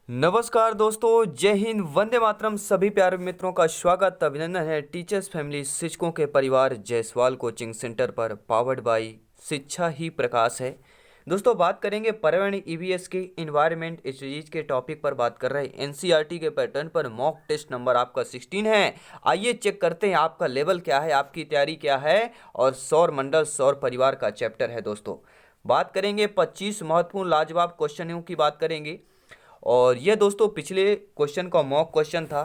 नमस्कार दोस्तों, जय हिंद, वंदे मातरम। सभी प्यारे मित्रों का स्वागत अभिनंदन है टीचर्स फैमिली शिक्षकों के परिवार जायसवाल कोचिंग सेंटर पर, पावर्ड बाय शिक्षा ही प्रकाश है। दोस्तों, बात करेंगे पर्यावरण ईवीएस के इन्वायरमेंट स्टडीज के टॉपिक पर। बात कर रहे हैं एनसीईआरटी के पैटर्न पर। मॉक टेस्ट नंबर आपका 16 है। आइए चेक करते हैं आपका लेवल क्या है, आपकी तैयारी क्या है। और सौर मंडल सौर परिवार का चैप्टर है। दोस्तों, बात करेंगे 25 महत्वपूर्ण लाजवाब क्वेश्चनों की बात करेंगे। और यह दोस्तों पिछले क्वेश्चन का मॉक क्वेश्चन था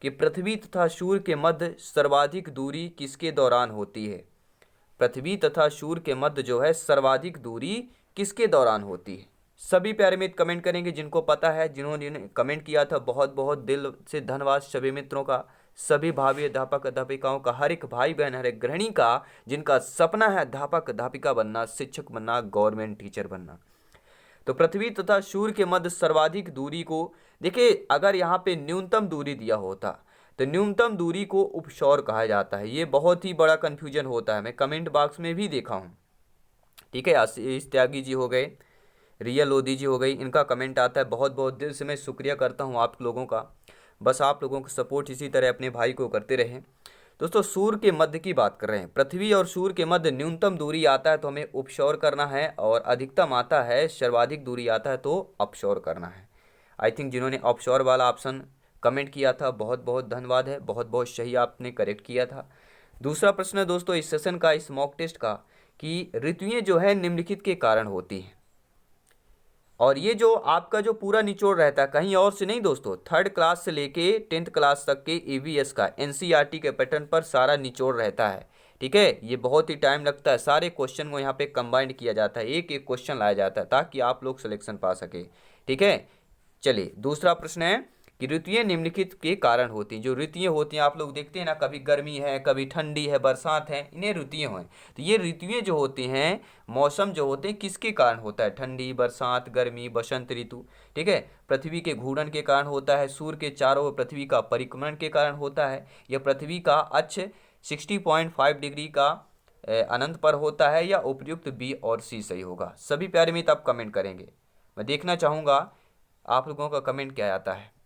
कि पृथ्वी तथा सूर्य के मध्य सर्वाधिक दूरी किसके दौरान होती है। पृथ्वी तथा सूर्य के मध्य जो है सर्वाधिक दूरी किसके दौरान होती है। सभी प्यारे मित्र कमेंट करेंगे जिनको पता है। जिन्होंने कमेंट किया था बहुत बहुत दिल से धन्यवाद सभी मित्रों का। सभी भावी अध्यापक अध्यापिकाओं का, हर एक भाई बहन, हर एक गृहिणी का जिनका सपना है अध्यापक अध्यापिका बनना, शिक्षक बनना, गवर्नमेंट टीचर बनना। तो पृथ्वी तथा सूर्य के मध्य सर्वाधिक दूरी को देखिए, अगर यहाँ पे न्यूनतम दूरी दिया होता तो न्यूनतम दूरी को उपसौर कहा जाता है। ये बहुत ही बड़ा कंफ्यूजन होता है, मैं कमेंट बॉक्स में भी देखा हूँ। ठीक है, आशीष त्यागी जी हो गए, रिया लोधी जी हो गई, इनका कमेंट आता है। बहुत बहुत दिल से मैं शुक्रिया करता हूँ आप लोगों का। बस आप लोगों का सपोर्ट इसी तरह अपने भाई को करते रहें। दोस्तों, सूर्य के मध्य की बात कर रहे हैं। पृथ्वी और सूर्य के मध्य न्यूनतम दूरी आता है तो हमें उपसौर करना है, और अधिकतम आता है, सर्वाधिक दूरी आता है तो अपसौर करना है। आई थिंक जिन्होंने अपसौर वाला ऑप्शन कमेंट किया था, बहुत बहुत धन्यवाद है, बहुत बहुत सही आपने करेक्ट किया था। दूसरा प्रश्न है दोस्तों इस सेशन का, इस मॉक टेस्ट का, कि ऋतुएं जो है निम्नलिखित के कारण होती हैं। और ये जो आपका जो पूरा निचोड़ रहता है कहीं और से नहीं दोस्तों, 3rd क्लास से लेके 10th क्लास तक के ईवीएस का एनसीईआरटी के पैटर्न पर सारा निचोड़ रहता है। ठीक है, ये बहुत ही टाइम लगता है, सारे क्वेश्चन को यहाँ पे कंबाइंड किया जाता है, एक एक क्वेश्चन लाया जाता है ताकि आप लोग सिलेक्शन पा सके। ठीक है, चलिए दूसरा प्रश्न है कि ऋतुएं निम्नलिखित के कारण होती हैं। जो ऋतुएं होती हैं आप लोग देखते हैं ना, कभी गर्मी है, कभी ठंडी है, बरसात है, इन्हें ऋतुएं हैं। तो ये ऋतुएं जो होती हैं, मौसम जो होते हैं, किसके कारण होता है? ठंडी, बरसात, गर्मी, बसंत ऋतु। ठीक है, पृथ्वी के घूर्णन के कारण होता है, सूर्य के चारों ओर पृथ्वी का परिक्रमण के कारण होता है, यह पृथ्वी का अक्ष 60.5 डिग्री का अनंत पर होता है, या उपयुक्त बी और सी सही होगा। सभी प्यारे मित्र आप कमेंट करेंगे, मैं देखना चाहूँगा आप लोगों का कमेंट क्या आता है।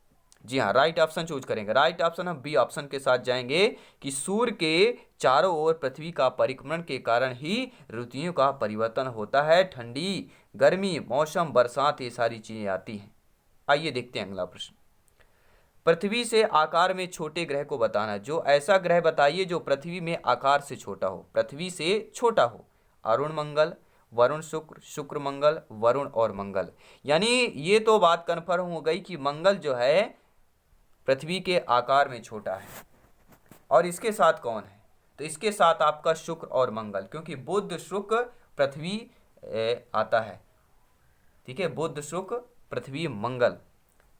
जी हाँ, राइट ऑप्शन चूज करेंगे। राइट ऑप्शन हम बी ऑप्शन के साथ जाएंगे कि सूर्य के चारों ओर पृथ्वी का परिक्रमण के कारण ही ऋतुओं का परिवर्तन होता है। ठंडी, गर्मी, मौसम, बरसात, ये सारी चीजें आती हैं। आइए देखते हैं अगला प्रश्न। पृथ्वी से आकार में छोटे ग्रह को बताना। जो ऐसा ग्रह बताइए जो पृथ्वी में आकार से छोटा हो, पृथ्वी से छोटा हो। अरुण मंगल, वरुण शुक्र, शुक्र मंगल, वरुण और मंगल। यानी ये तो बात कन्फर्म हो गई कि मंगल जो है पृथ्वी के आकार में छोटा है। और इसके साथ कौन है? तो इसके साथ आपका शुक्र और मंगल, क्योंकि बुध शुक्र पृथ्वी आता है। ठीक है, बुध शुक्र पृथ्वी मंगल,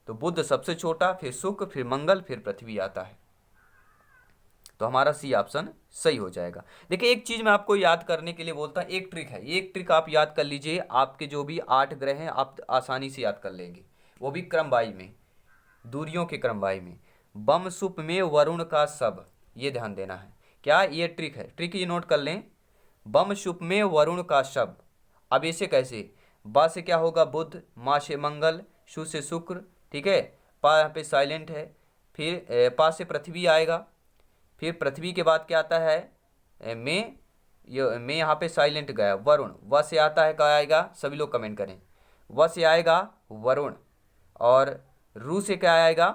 तो बुध सबसे छोटा, फिर शुक्र, फिर मंगल, फिर पृथ्वी आता है। तो हमारा सी ऑप्शन सही हो जाएगा। देखिए, एक चीज मैं आपको याद करने के लिए बोलता हूँ, एक ट्रिक है, एक ट्रिक आप याद कर लीजिए। आपके जो भी 8 ग्रह हैं आप आसानी से याद कर लेंगे, वो भी क्रमवाई में, दूरियों के क्रमवाई में। बम सुप में वरुण का सब, ये ध्यान देना है। क्या ये ट्रिक है? ट्रिक ये नोट कर लें, बम शुप में वरुण का शब। अब ऐसे कैसे? बा से क्या होगा? बुध, माँ से मंगल, शु से शुक्र। ठीक है, पा यहाँ पे साइलेंट है, फिर पा से पृथ्वी आएगा, फिर पृथ्वी के बाद क्या आता है? में, ये में यहाँ पे साइलेंट गया, वरुण। व से आता है, क्या आएगा? सभी लोग कमेंट करें। व से आएगा वरुण, और रू से क्या आएगा?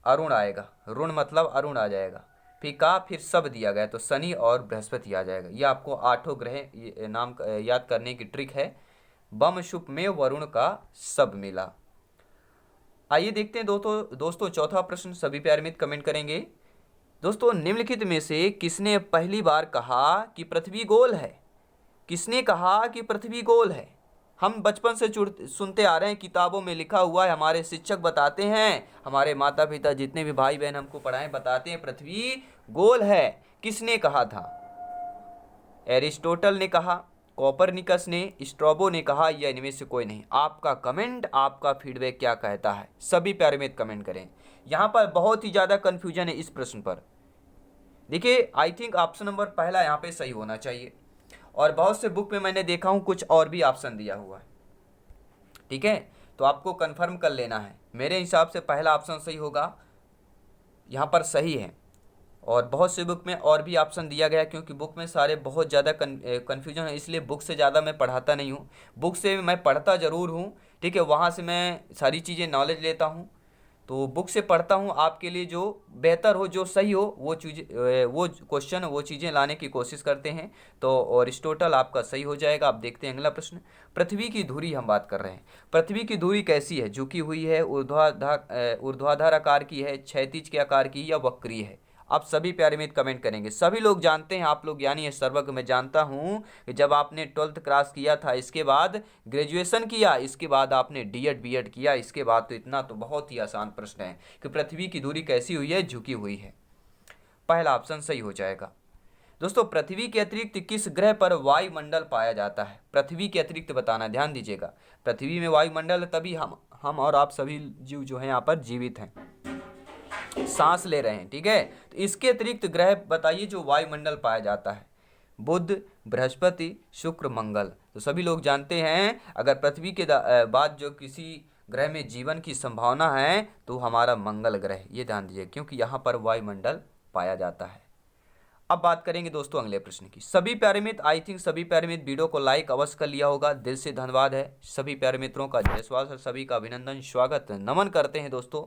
अरुण आएगा। ऋण मतलब अरुण आ जाएगा। फिर का, फिर सब दिया गया तो शनि और बृहस्पति आ जाएगा। ये आपको 8 ग्रह नाम याद करने की ट्रिक है। बम शुभ में वरुण का सब मिला। आइए देखते हैं दोस्तों चौथा प्रश्न। सभी प्यारे मित्र कमेंट करेंगे। दोस्तों, निम्नलिखित में से किसने पहली बार कहा कि पृथ्वी गोल है? किसने कहा कि पृथ्वी गोल है? हम बचपन से सुनते आ रहे हैं, किताबों में लिखा हुआ है, हमारे शिक्षक बताते हैं, हमारे माता पिता जितने भी भाई बहन हमको पढ़ाएं बताते हैं पृथ्वी गोल है। किसने कहा था? एरिस्टोटल ने कहा, कोपरनिकस ने, स्ट्रैबो ने कहा, या इनमें से कोई नहीं? आपका कमेंट, आपका फीडबैक क्या कहता है? सभी प्यारे मित्र कमेंट करें। यहाँ पर बहुत ही ज़्यादा कन्फ्यूजन है इस प्रश्न पर। देखिए, आई थिंक ऑप्शन नंबर पहला यहाँ पे सही होना चाहिए, और बहुत से बुक में मैंने देखा हूँ कुछ और भी ऑप्शन दिया हुआ है। ठीक है, तो आपको कंफर्म कर लेना है। मेरे हिसाब से पहला ऑप्शन सही होगा, यहाँ पर सही है। और बहुत सी बुक में और भी ऑप्शन दिया गया, क्योंकि बुक में सारे बहुत ज़्यादा कन्फ्यूजन है, इसलिए बुक से ज़्यादा मैं पढ़ाता नहीं हूँ। बुक से मैं पढ़ता ज़रूर हूँ, ठीक है, वहाँ से मैं सारी चीज़ें नॉलेज लेता हूँ। तो बुक से पढ़ता हूँ, आपके लिए जो बेहतर हो, जो सही हो, वो चीज़ वो क्वेश्चन, वो चीज़ें लाने की कोशिश करते हैं। तो और इस टोटल आपका सही हो जाएगा। आप देखते हैं अगला प्रश्न। पृथ्वी की धुरी हम बात कर रहे हैं। पृथ्वी की धुरी कैसी है? झुकी हुई है, ऊर्ध्वाधर आकार की है, क्षैतिज के आकार की, या वक्रीय है? आप सभी प्यारे मित्र कमेंट करेंगे। सभी लोग जानते हैं, आप लोग यानी सर्वज्ञ, मैं जानता हूं कि जब आपने 12th क्लास किया था, इसके बाद ग्रेजुएशन किया, इसके बाद आपने डीएड बीएड किया, इसके बाद तो इतना तो बहुत ही आसान प्रश्न है कि पृथ्वी की दूरी कैसी हुई है? झुकी हुई है। पहला ऑप्शन सही हो जाएगा। दोस्तों, पृथ्वी के अतिरिक्त किस ग्रह पर वायुमंडल पाया जाता है? पृथ्वी के अतिरिक्त बताना, ध्यान दीजिएगा। पृथ्वी में वायुमंडल है, तभी हम और आप सभी जीव जो हैं यहाँ पर जीवित हैं, सांस ले रहे हैं, ठीक है। तो इसके अतिरिक्त ग्रह बताइए जो वायुमंडल पाया जाता है। बुध, बृहस्पति, शुक्र, मंगल। तो सभी लोग जानते हैं, अगर पृथ्वी के बाद जो किसी ग्रह में जीवन की संभावना है तो हमारा मंगल ग्रह, ये ध्यान दीजिए, क्योंकि यहाँ पर वायुमंडल पाया जाता है। अब बात करेंगे दोस्तों अगले प्रश्न की। सभी प्यारे मित्र, आई थिंक सभी प्यारे मित्र वीडियो को लाइक अवश्य कर लिया होगा। दिल से धन्यवाद है सभी प्यारे मित्रों का, जय स्वागत है, सभी का अभिनंदन, स्वागत, नमन करते हैं। दोस्तों,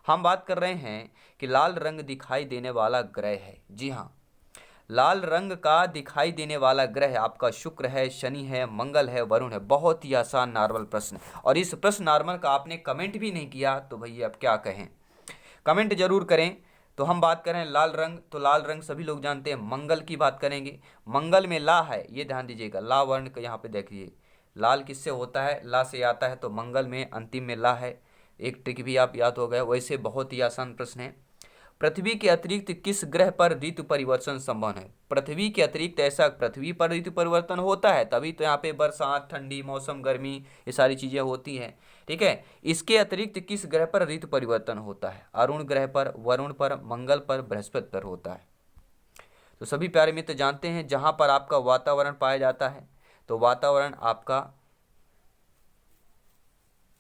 हम बात कर रहे हैं कि लाल रंग दिखाई देने वाला ग्रह है। जी हाँ, लाल रंग का दिखाई देने वाला ग्रह आपका शुक्र है, शनि है, मंगल है, वरुण है। बहुत ही आसान नॉर्मल प्रश्न, और इस प्रश्न नॉर्मल का आपने कमेंट भी नहीं किया, तो भैया अब क्या कहें, कमेंट जरूर करें। तो हम बात करें लाल रंग, तो लाल रंग सभी लोग जानते हैं। मंगल की बात करेंगे, मंगल में ला है, ये ध्यान दीजिएगा, ला वर्ण का यहाँ पे देखिए, लाल किससे होता है? ला से आता है, तो मंगल में अंतिम में ला है। एक ट्रिक भी आप याद हो गए। वैसे बहुत ही आसान प्रश्न है। पृथ्वी के अतिरिक्त किस ग्रह पर ऋतु परिवर्तन संभव है? पृथ्वी के अतिरिक्त ऐसा, पृथ्वी पर ऋतु परिवर्तन होता है, तभी तो यहाँ पे बरसात, ठंडी मौसम, गर्मी, ये सारी चीजें होती हैं, ठीक है। इसके अतिरिक्त किस ग्रह पर ऋतु परिवर्तन होता है? अरुण ग्रह पर, वरुण पर, मंगल पर, बृहस्पति पर होता है। तो सभी प्यारे मित्र जानते हैं, जहां पर आपका वातावरण पाया जाता है, तो वातावरण आपका,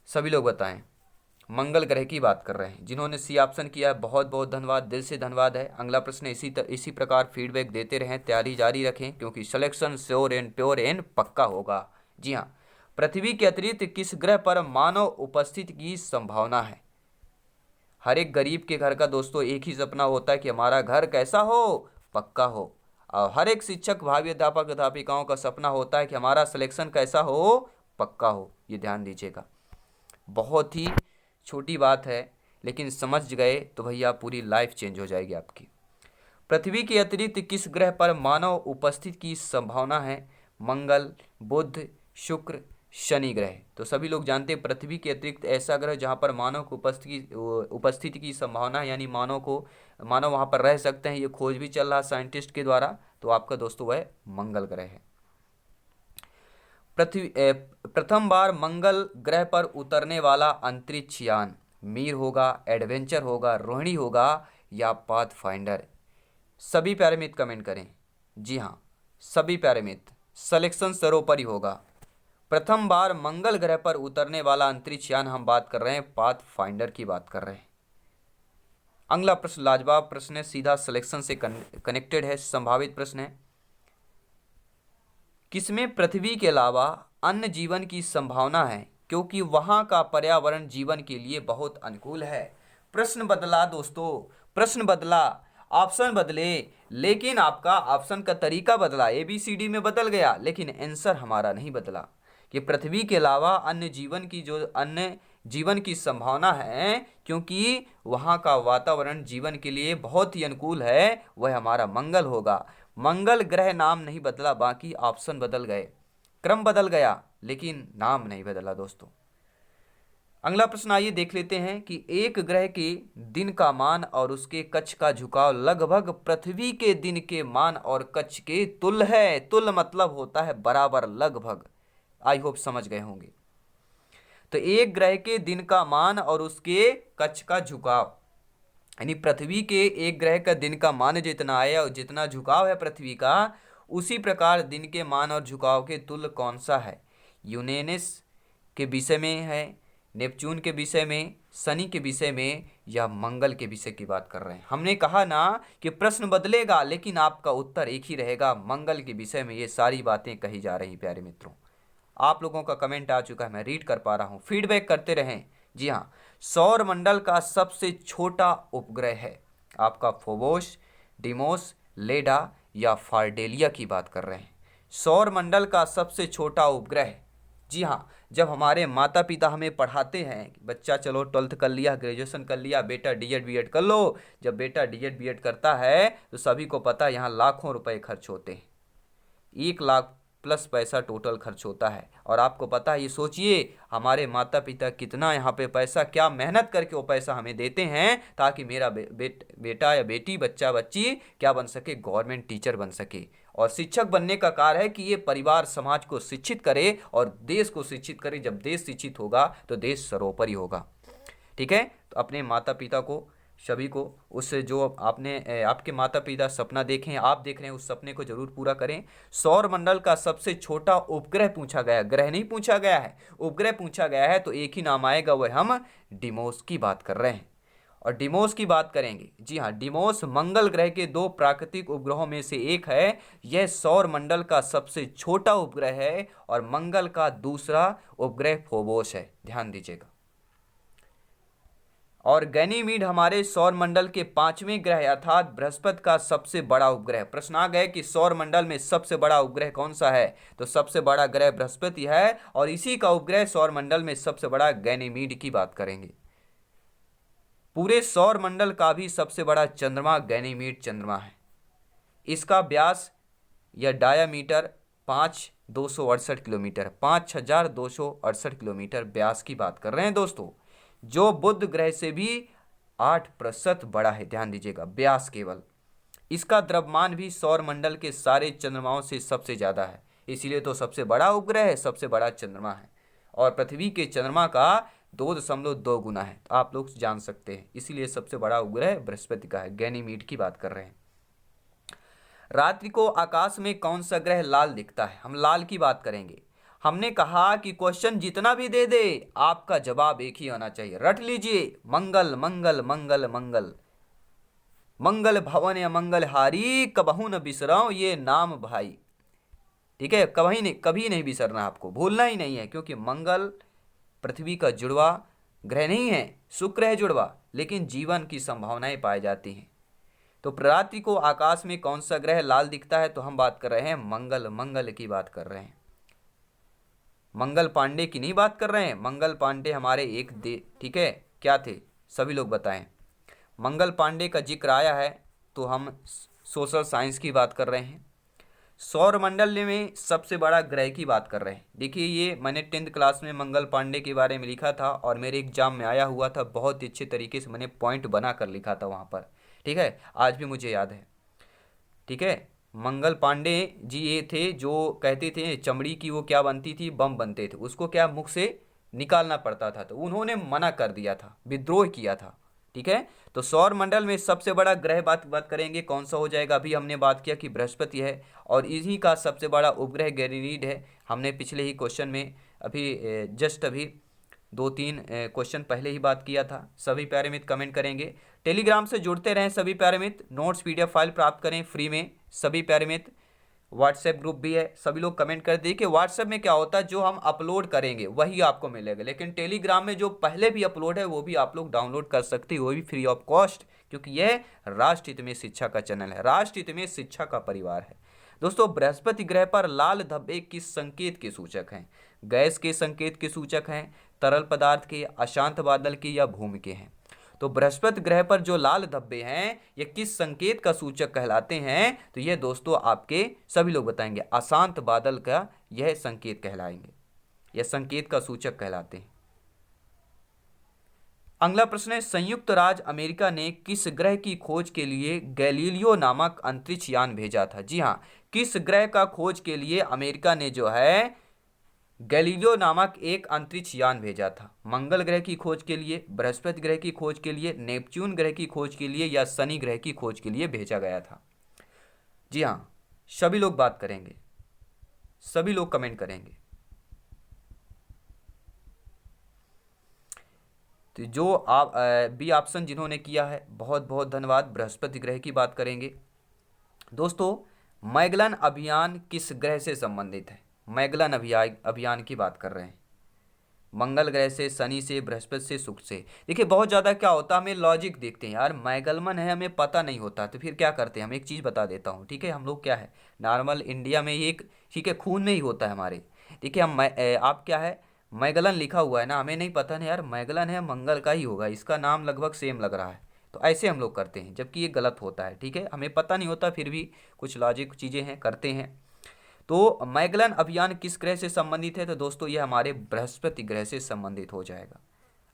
सभी लोग बताएं, मंगल ग्रह की बात कर रहे हैं। जिन्होंने सी ऑप्शन किया है, बहुत बहुत धन्यवाद, दिल से धन्यवाद है। अगला प्रश्न इसी प्रकार फीडबैक देते रहें, तैयारी जारी रखें, क्योंकि selection sure and pure and पक्का होगा। जी हाँ, पृथ्वी के अतिरिक्त किस ग्रह पर मानव उपस्थिति की संभावना है? हर एक गरीब के घर का दोस्तों एक ही सपना होता है कि हमारा घर कैसा हो? पक्का हो। और हर एक शिक्षक, भावी अध्यापक, अध्यापिकाओं का सपना होता है कि हमारा सिलेक्शन कैसा हो? पक्का हो। ये ध्यान दीजिएगा, बहुत ही छोटी बात है, लेकिन समझ गए तो भैया पूरी लाइफ चेंज हो जाएगी आपकी। पृथ्वी के अतिरिक्त किस ग्रह पर मानव उपस्थिति की संभावना है? मंगल, बुध, शुक्र, शनि ग्रह। तो सभी लोग जानते हैं, पृथ्वी के अतिरिक्त ऐसा ग्रह जहां पर मानव को उपस्थिति की संभावना है, यानी मानव वहां पर रह सकते हैं, ये खोज भी चल रहा साइंटिस्ट के द्वारा। तो आपका दोस्तों वह मंगल ग्रह है। प्रथम बार मंगल ग्रह पर उतरने वाला अंतरिक्ष यान मीर होगा, एडवेंचर होगा, रोहिणी होगा, या पाथ फाइंडर? सभी प्यारे मित्र कमेंट करें। जी हाँ, सभी प्यारे मित्र, सिलेक्शन सर्वोपरि होगा। प्रथम बार मंगल ग्रह पर उतरने वाला अंतरिक्ष यान हम बात कर रहे हैं, पाथ फाइंडर की बात कर रहे हैं। अगला प्रश्न लाजवाब प्रश्न है, सीधा सिलेक्शन से कनेक्टेड है, संभावित प्रश्न है। किसमें पृथ्वी के अलावा अन्य जीवन की संभावना है, क्योंकि वहां का पर्यावरण जीवन के लिए बहुत अनुकूल है? प्रश्न बदला दोस्तों, प्रश्न बदला, ऑप्शन बदले, लेकिन आपका ऑप्शन का तरीका बदला, ABCD में बदल गया, लेकिन आंसर हमारा नहीं बदला। कि पृथ्वी के अलावा अन्य जीवन की संभावना है, क्योंकि वहां का वातावरण जीवन के लिए बहुत ही अनुकूल है, वह हमारा मंगल होगा। मंगल ग्रह नाम नहीं बदला, बाकी ऑप्शन बदल गए, क्रम बदल गया, लेकिन नाम नहीं बदला दोस्तों। अगला प्रश्न आइए देख लेते हैं कि एक ग्रह के दिन का मान और उसके कक्ष का झुकाव लगभग पृथ्वी के दिन के मान और कक्ष के तुल्य है। तुल्य मतलब होता है बराबर, लगभग, आई होप समझ गए होंगे। तो एक ग्रह के दिन का मान और उसके कक्ष का झुकाव, यानी पृथ्वी के एक ग्रह का दिन का मान जितना है और जितना झुकाव है पृथ्वी का, उसी प्रकार दिन के मान और झुकाव के तुल्य कौन सा है? यूरेनस के विषय में है, नेपच्यून के विषय में, शनि के विषय में या मंगल के विषय की बात कर रहे हैं। हमने कहा ना कि प्रश्न बदलेगा लेकिन आपका उत्तर एक ही रहेगा, मंगल के विषय में ये सारी बातें कही जा रही प्यारे मित्रों। आप लोगों का कमेंट आ चुका है, मैं रीड कर पा रहा हूँ, फीडबैक करते रहें। जी हाँ, सौर मंडल का सबसे छोटा उपग्रह है आपका फोबोस, डिमोस, लेडा या फार्डेलिया की बात कर रहे हैं। सौर मंडल का सबसे छोटा उपग्रह, जी हाँ, जब हमारे माता पिता हमें पढ़ाते हैं, बच्चा चलो 12th कर लिया, ग्रेजुएशन कर लिया, बेटा डीएड बीएड कर लो। जब बेटा डीएड बीएड करता है तो सभी को पता है यहाँ लाखों रुपए खर्च होते हैं, 1 लाख प्लस पैसा टोटल खर्च होता है। और आपको पता है, ये सोचिए हमारे माता पिता कितना यहाँ पे पैसा, क्या मेहनत करके वो पैसा हमें देते हैं ताकि मेरा बेटा या बेटी, बच्चा बच्ची क्या बन सके, गवर्नमेंट टीचर बन सके। और शिक्षक बनने का कार्य है कि ये परिवार समाज को शिक्षित करे और देश को शिक्षित करे। जब देश शिक्षित होगा तो देश सर्वोपरि होगा। ठीक है, तो अपने माता पिता को, सभी को, उससे जो आपने आपके माता पिता सपना देखें, आप देख रहे हैं, उस सपने को जरूर पूरा करें। सौर मंडल का सबसे छोटा उपग्रह पूछा गया, ग्रह नहीं पूछा गया है, उपग्रह पूछा गया है, तो एक ही नाम आएगा, वह हम डिमोस की बात कर रहे हैं। और डिमोस की बात करेंगे, जी हाँ, डिमोस मंगल ग्रह के 2 प्राकृतिक उपग्रहों में से एक है। यह सौर मंडल का सबसे छोटा उपग्रह है और मंगल का दूसरा उपग्रह फोबोस है, ध्यान दीजिएगा। और गैनीमीड हमारे सौर मंडल के 5वें ग्रह अर्थात बृहस्पति का सबसे बड़ा उपग्रह। प्रश्न आ गए कि सौर मंडल में सबसे बड़ा उपग्रह कौन सा है, तो सबसे बड़ा ग्रह बृहस्पति है और इसी का उपग्रह सौर मंडल में सबसे बड़ा गैनीमीड की बात करेंगे। पूरे सौर मंडल का भी सबसे बड़ा चंद्रमा गैनीमीड चंद्रमा है। इसका व्यास या डायामीटर 5268 किलोमीटर, 5268 किलोमीटर व्यास की बात कर रहे हैं दोस्तों, जो बुध ग्रह से भी 8% बड़ा है, ध्यान दीजिएगा, व्यास केवल। इसका द्रव्यमान भी सौर मंडल के सारे चंद्रमाओं से सबसे ज्यादा है, इसीलिए तो सबसे बड़ा उपग्रह है, सबसे बड़ा चंद्रमा है। और पृथ्वी के चंद्रमा का 2.2 गुना है, तो आप लोग जान सकते हैं, इसीलिए सबसे बड़ा उपग्रह बृहस्पति का है, गैनीमीड की बात कर रहे हैं। रात्रि को आकाश में कौन सा ग्रह लाल दिखता है, हम लाल की बात करेंगे। हमने कहा कि क्वेश्चन जितना भी दे दे आपका जवाब एक ही होना चाहिए, रट लीजिए, मंगल मंगल मंगल मंगल, मंगल भवन या मंगल हारी, कबहू न बिसराओ ये नाम भाई। ठीक है, कभी नहीं बिसरना, आपको भूलना ही नहीं है, क्योंकि मंगल पृथ्वी का जुड़वा ग्रह नहीं है, शुक्र है जुड़वा, लेकिन जीवन की संभावनाएं पाई जाती हैं। तो रात्रि को आकाश में कौन सा ग्रह लाल दिखता है, तो हम बात कर रहे हैं मंगल, मंगल की बात कर रहे हैं, मंगल पांडे की नहीं बात कर रहे हैं। मंगल पांडे हमारे एक ठीक है, क्या थे, सभी लोग बताएं। मंगल पांडे का जिक्र आया है तो हम सोशल साइंस की बात कर रहे हैं। सौर मंडल में सबसे बड़ा ग्रह की बात कर रहे हैं। देखिए, ये मैंने 10th क्लास में मंगल पांडे के बारे में लिखा था और मेरे एग्जाम में आया हुआ था, बहुत ही अच्छे तरीके से मैंने पॉइंट बना कर लिखा था वहाँ पर। ठीक है, आज भी मुझे याद है। ठीक है, मंगल पांडे जी ये थे जो कहते थे चमड़ी की वो क्या बनती थी, बम बनते थे, उसको क्या मुख से निकालना पड़ता था, तो उन्होंने मना कर दिया था, विद्रोह किया था। ठीक है, तो सौर मंडल में सबसे बड़ा ग्रह बात करेंगे कौन सा हो जाएगा, अभी हमने बात किया कि बृहस्पति है और इन्हीं का सबसे बड़ा उपग्रह गैनीमीड है। हमने पिछले ही क्वेश्चन में अभी 2-3 क्वेश्चन पहले ही बात किया था। सभी प्यारे मित्र कमेंट करेंगे, टेलीग्राम से जुड़ते रहें सभी प्यारे मित्र, नोट्स पीडीएफ फाइल प्राप्त करें फ्री में सभी प्यारे मित्र। व्हाट्सएप ग्रुप भी है, सभी लोग कमेंट कर देखिए। व्हाट्सएप में क्या होता है, जो हम अपलोड करेंगे वही आपको मिलेगा, लेकिन टेलीग्राम में जो पहले भी अपलोड है वो भी आप लोग डाउनलोड कर सकते हो, वो भी फ्री ऑफ कॉस्ट, क्योंकि यह राष्ट्र हित में शिक्षा का चैनल है, राष्ट्र हित में शिक्षा का परिवार है। दोस्तों, बृहस्पति ग्रह पर लाल धब्बे किस संकेत के सूचक हैं, गैस के संकेत के सूचक हैं, तरल पदार्थ के, अशांत बादल के या भूमि के हैं। तो बृहस्पति ग्रह पर जो लाल धब्बे हैं ये किस संकेत का सूचक कहलाते हैं, तो ये दोस्तों आपके सभी लोग बताएंगे, अशांत बादल का यह संकेत कहलाएंगे, यह संकेत का सूचक कहलाते हैं। अगला प्रश्न है, संयुक्त राज्य अमेरिका ने किस ग्रह की खोज के लिए गैलीलियो नामक अंतरिक्ष यान भेजा था। जी हाँ, किस ग्रह का खोज के लिए अमेरिका ने जो है गैलीलियो नामक एक अंतरिक्ष यान भेजा था, मंगल ग्रह की खोज के लिए, बृहस्पति ग्रह की खोज के लिए, नेपच्यून ग्रह की खोज के लिए या शनि ग्रह की खोज के लिए भेजा गया था। जी हाँ, सभी लोग बात करेंगे, सभी लोग कमेंट करेंगे। तो जो आप बी ऑप्शन जिन्होंने किया है, बहुत बहुत धन्यवाद। बृहस्पति ग्रह की बात करेंगे दोस्तों। मैगलन अभियान किस ग्रह से संबंधित है? मैगलन अभियान की बात कर रहे हैं। मंगल ग्रह से, शनि से, बृहस्पति से, शुक्र से। देखिए बहुत ज़्यादा क्या होता है, हमें लॉजिक देखते हैं यार, मैगलमन है हमें पता नहीं होता, तो फिर क्या करते हैं हम, एक चीज़ बता देता हूँ, ठीक है। हम लोग क्या है, नॉर्मल इंडिया में ये एक, ठीक है, खून में ही होता है हमारे। देखिए हम आप क्या है, मैगलन लिखा हुआ है ना, हमें नहीं पता नहीं यार मैगलन है, मंगल का ही होगा, इसका नाम लगभग सेम लग रहा है, तो ऐसे हम लोग करते हैं, जबकि ये गलत होता है, ठीक है। हमें पता नहीं होता, फिर भी कुछ लॉजिक चीज़ें हैं, करते हैं। तो मैगलन अभियान किस ग्रह से संबंधित है? तो दोस्तों ये हमारे बृहस्पति ग्रह से संबंधित हो जाएगा।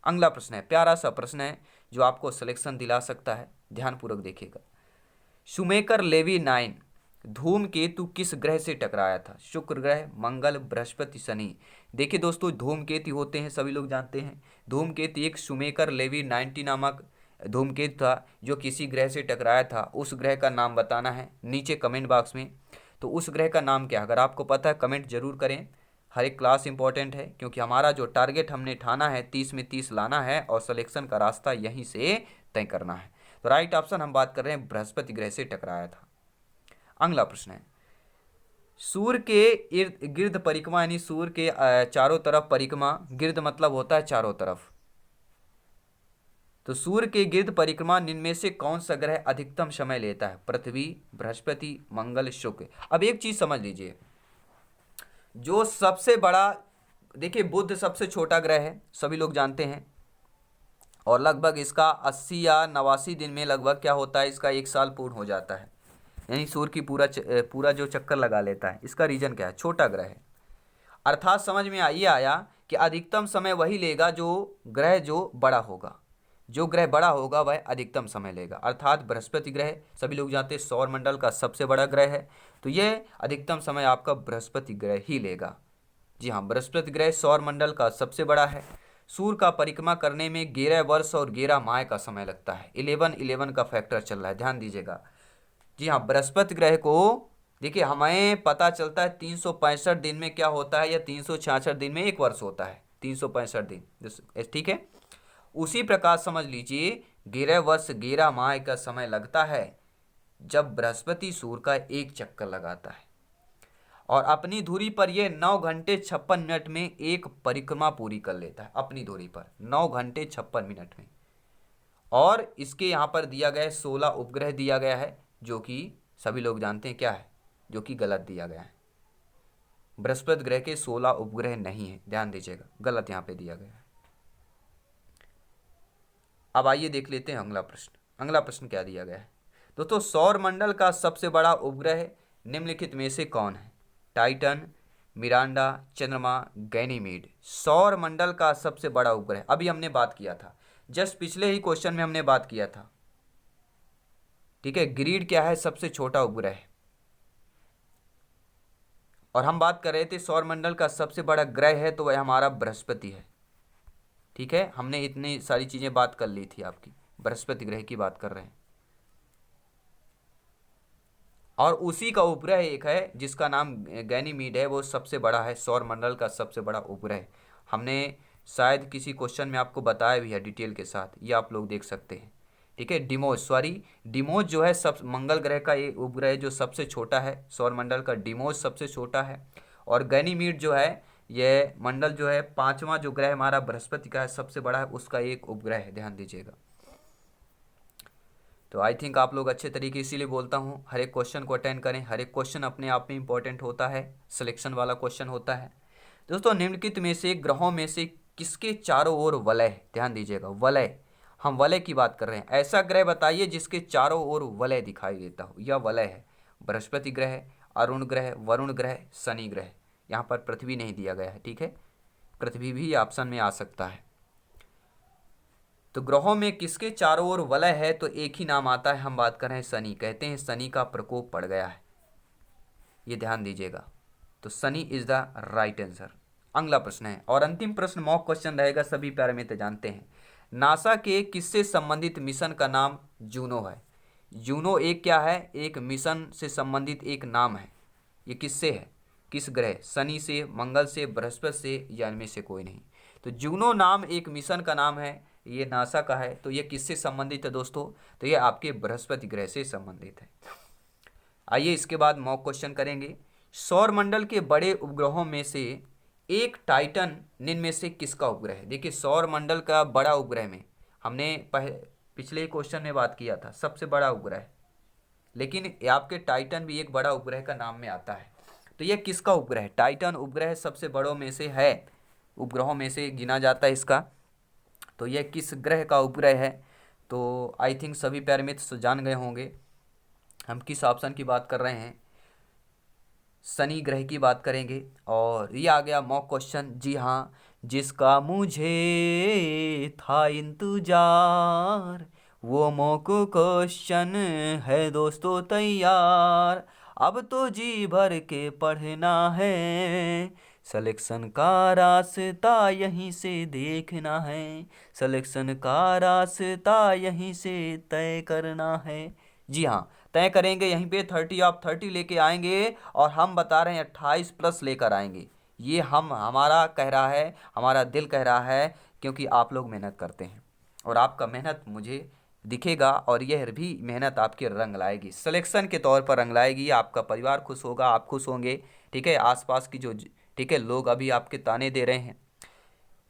अगला प्रश्न है, प्यारा सा प्रश्न है जो आपको सिलेक्शन दिला सकता है, ध्यानपूर्वक देखिएगा। शुमेकर लेवी 9 धूमकेतु किस ग्रह से टकराया था? शुक्र ग्रह, मंगल, बृहस्पति, शनि। देखिए दोस्तों धूमकेतु होते हैं, सभी लोग जानते हैं। धूमकेतु एक शुमेकर लेवी 90 नामक धूमकेतु था जो किसी ग्रह से टकराया था, उस ग्रह का नाम बताना है नीचे कमेंट बॉक्स में। तो उस ग्रह का नाम क्या, अगर आपको पता है कमेंट जरूर करें। हर एक क्लास इंपॉर्टेंट है, क्योंकि हमारा जो टारगेट हमने ठाना है 30 में 30 लाना है, और सिलेक्शन का रास्ता यहीं से तय करना है। तो राइट ऑप्शन हम बात कर रहे हैं, बृहस्पति ग्रह से टकराया था। अगला प्रश्न है, सूर्य के इर्द गिर्द परिक्रमा, यानी सूर्य के चारों तरफ परिक्रमा, गिर्द मतलब होता है चारों तरफ, तो सूर्य के गिर्द परिक्रमा निम्न में से कौन सा ग्रह अधिकतम समय लेता है? पृथ्वी, बृहस्पति, मंगल, शुक्र। अब एक चीज समझ लीजिए, जो सबसे बड़ा, देखिए बुध सबसे छोटा ग्रह है, सभी लोग जानते हैं, और लगभग इसका 80 या 89 दिन में लगभग क्या होता है, इसका 1 साल पूर्ण हो जाता है, यानी सूर्य की पूरा जो चक्कर लगा लेता है। इसका रीजन क्या है? छोटा ग्रह है। अर्थात समझ में ये आया कि अधिकतम समय वही लेगा जो ग्रह जो बड़ा होगा, जो ग्रह बड़ा होगा वह अधिकतम समय लेगा। अर्थात बृहस्पति ग्रह सभी लोग जानते हैं सौर मंडल का सबसे बड़ा ग्रह है, तो यह अधिकतम समय आपका बृहस्पति ग्रह ही लेगा। जी हाँ, बृहस्पति ग्रह सौर मंडल का सबसे बड़ा है। सूर्य का परिक्रमा करने में 11 वर्ष और 11 माह का समय लगता है। 11 का फैक्टर चल रहा है, ध्यान दीजिएगा। जी हाँ, बृहस्पति ग्रह को देखिए हमें पता चलता है 365 दिन में क्या होता है, या 366 दिन में 1 वर्ष होता है, 365 दिन, ठीक है। उसी प्रकार समझ लीजिए 11 वर्ष 11 माह का समय लगता है जब बृहस्पति सूर्य का एक चक्कर लगाता है, और अपनी धुरी पर यह 9 घंटे 56 मिनट में एक परिक्रमा पूरी कर लेता है, अपनी धुरी पर 9 घंटे 56 मिनट में। और इसके यहाँ पर दिया गया है 16 उपग्रह दिया गया है, जो कि सभी लोग जानते हैं क्या है, जो कि गलत दिया गया है। बृहस्पति ग्रह के 16 उपग्रह नहीं है, ध्यान दीजिएगा, गलत यहाँ पे दिया गया है। अब आइए देख लेते हैं अगला प्रश्न। अगला प्रश्न क्या दिया गया है दोस्तों, सौर मंडल का सबसे बड़ा उपग्रह निम्नलिखित में से कौन है? टाइटन, मिरांडा, चंद्रमा, गैनीमीड। सौर मंडल का सबसे बड़ा उपग्रह, अभी हमने बात किया था, जस्ट पिछले ही क्वेश्चन में हमने बात किया था, ठीक है। ग्रीड क्या है? सबसे छोटा उपग्रह, और हम बात कर रहे थे सौर मंडल का सबसे बड़ा ग्रह है तो वह हमारा बृहस्पति है, ठीक है। हमने इतनी सारी चीजें बात कर ली थी, आपकी बृहस्पति ग्रह की बात कर रहे हैं। और उसी का उपग्रह एक है जिसका नाम गैनीमीड है, वो सबसे बड़ा है, सौर मंडल का सबसे बड़ा उपग्रह। हमने शायद किसी क्वेश्चन में आपको बताया भी है डिटेल के साथ, ये आप लोग देख सकते हैं, ठीक है। डिमोज जो है सब मंगल ग्रह का ये उपग्रह जो सबसे छोटा है, सौर मंडल का डिमोज सबसे छोटा है। और गैनीमीड जो है ये मंडल जो है 5वां जो ग्रह हमारा बृहस्पति का है सबसे बड़ा है, उसका एक उपग्रह है, ध्यान दीजिएगा। तो आई थिंक आप लोग अच्छे तरीके, इसीलिए बोलता हूँ हर एक क्वेश्चन को अटेंड करें, हर एक क्वेश्चन अपने आप में इंपॉर्टेंट होता है, सिलेक्शन वाला क्वेश्चन होता है। दोस्तों निम्नलिखित में से ग्रहों में से किसके चारों ओर वलय है? ध्यान दीजिएगा, वलय, हम वलय की बात कर रहे हैं। ऐसा ग्रह बताइए जिसके चारों ओर वलय दिखाई देता हो, यह वलय है। बृहस्पति ग्रह, अरुण ग्रह, वरुण ग्रह, शनि ग्रह। यहाँ पर पृथ्वी नहीं दिया गया है, ठीक है, पृथ्वी भी ऑप्शन में आ सकता है। तो ग्रहों में किसके चारों ओर वलय है? तो एक ही नाम आता है, हम बात कर रहे हैं शनि। कहते हैं शनि का प्रकोप पड़ गया है, ये ध्यान दीजिएगा। तो Shani is the right answer. अगला प्रश्न है, और अंतिम प्रश्न मॉक क्वेश्चन रहेगा, सभी प्यारे मित्र जानते हैं। नासा के किससे संबंधित मिशन का नाम जूनो है? जूनो एक क्या है? एक मिशन से संबंधित एक नाम है। ये किससे है? किस ग्रह? शनि से, मंगल से, बृहस्पति से, या इनमें से कोई नहीं। तो जूनो नाम एक मिशन का नाम है ये नासा का है। तो ये किससे संबंधित है दोस्तों? तो ये आपके बृहस्पति ग्रह से संबंधित है। आइए इसके बाद मॉक क्वेश्चन करेंगे। सौर मंडल के बड़े उपग्रहों में से एक टाइटन निम्न में से किसका उपग्रह है? देखिए सौर मंडल का बड़ा उपग्रह में हमने पिछले क्वेश्चन में बात किया था सबसे बड़ा उपग्रह, लेकिन आपके टाइटन भी एक बड़ा उपग्रह का नाम में आता है। तो यह किसका उपग्रह है? टाइटन उपग्रह सबसे बड़ों में से है, उपग्रहों में से गिना जाता है इसका। तो यह किस ग्रह का उपग्रह है? तो आई थिंक सभी प्यारे मित्र जान गए होंगे हम किस ऑप्शन की बात कर रहे हैं। शनि ग्रह की बात करेंगे। और ये आ गया मॉक क्वेश्चन। जी हाँ, जिसका मुझे था इंतजार वो मॉक क्वेश्चन है दोस्तों तैयार। अब तो जी भर के पढ़ना है, सिलेक्शन का रास्ता यहीं से देखना है, सिलेक्शन का रास्ता यहीं से तय करना है। जी हाँ, तय करेंगे यहीं पे 30 ऑफ 30 लेके आएंगे और हम बता रहे हैं 28 प्लस लेकर आएंगे। ये हमारा कह रहा है, हमारा दिल कह रहा है, क्योंकि आप लोग मेहनत करते हैं और आपका मेहनत मुझे दिखेगा और यह भी मेहनत आपके रंग लाएगी, सिलेक्शन के तौर पर रंग लाएगी। आपका परिवार खुश होगा, आप खुश होंगे। ठीक है, आसपास की जो ठीक है लोग अभी आपके ताने दे रहे हैं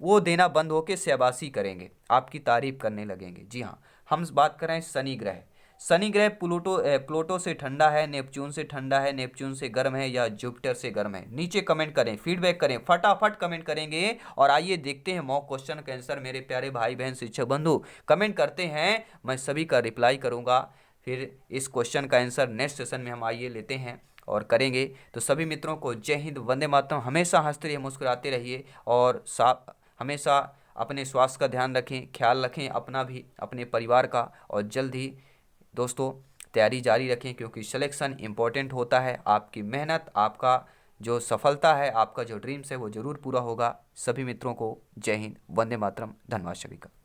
वो देना बंद होकर शाबाशी करेंगे, आपकी तारीफ करने लगेंगे। जी हाँ, हम बात कर रहे हैं शनि ग्रह। शनि ग्रह प्लूटो से ठंडा है, नेपच्यून से ठंडा है, नेपच्यून से गर्म है या जुपिटर से गर्म है? नीचे कमेंट करें, फीडबैक करें, फटाफट कमेंट करेंगे। और आइए देखते हैं मॉक क्वेश्चन का आंसर। मेरे प्यारे भाई बहन शिक्षक बंधु कमेंट करते हैं, मैं सभी का रिप्लाई करूंगा। फिर इस क्वेश्चन का आंसर नेक्स्ट सेशन में हम आइए लेते हैं और करेंगे। तो सभी मित्रों को जय हिंद, वंदे मातरम। हमेशा हंसते रहिए, मुस्कुराते रहिए और हमेशा अपने स्वास्थ्य का ध्यान रखें, ख्याल रखें अपना भी, अपने परिवार का। और जल्द ही दोस्तों तैयारी जारी रखें, क्योंकि सिलेक्शन इम्पोर्टेंट होता है। आपकी मेहनत, आपका जो सफलता है, आपका जो ड्रीम्स है वो ज़रूर पूरा होगा। सभी मित्रों को जय हिंद, वंदे मातरम। धन्यवाद सभी का।